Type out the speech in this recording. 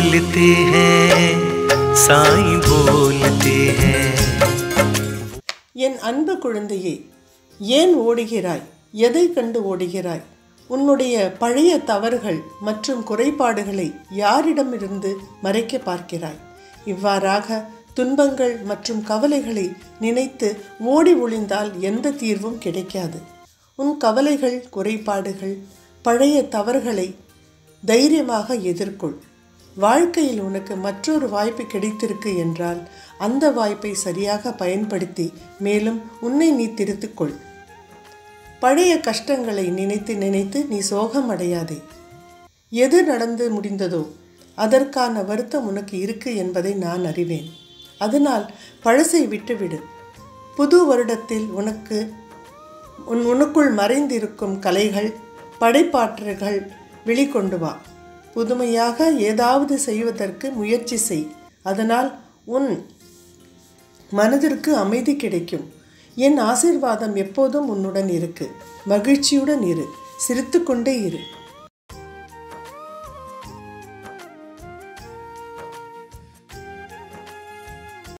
बोलते हैं साईं बोलते हैं। என் அன்பு குழந்தையே, ஏன் ஓடுகிறாய்? எதை கண்டு ஓடுகிறாய்? உன்னுடைய பழைய தவறுகள் மற்றும் குறைபாடுகளை யாரிடமிருந்து மறைக்க பார்க்கிறாய்? இவ்வாறாக துன்பங்கள் மற்றும் கவலைகளை நினைத்து ஓடி ஒளிந்தால் எந்த தீர்வும் கிடைக்காது. உன் கவலைகள், குறைபாடுகள், பழைய தவறுகளை தைரியமாக எதிர்கொள். வாழ்க்கையில் உனக்கு மற்றொரு வாய்ப்பு கிடைத்திருக்கு என்றால் அந்த வாய்ப்பை சரியாக பயன்படுத்தி மேலும் உன்னை நீ திருத்திக்கொள். பழைய கஷ்டங்களை நினைத்து நினைத்து நீ சோகம் அடையாதே. எது நடந்து முடிந்ததோ அதற்கான வருத்தம் உனக்கு இருக்கு என்பதை நான் அறிவேன். அதனால் பழசை விட்டுவிடு. புது வருடத்தில் உனக்குள் மறைந்திருக்கும் கலைகள், படைப்பாற்றல்கள் வெளிக்கொண்டு வா. புதுமையாக ஏதாவது செய்வதற்கு முயற்சி செய். அதனால் உன் மனதிற்கு அமைதி கிடைக்கும். என் ஆசீர்வாதம் எப்போதும் உன்னுடன் இருக்கு. மகிழ்ச்சியுடன் இரு, சிரித்து கொண்டே இரு.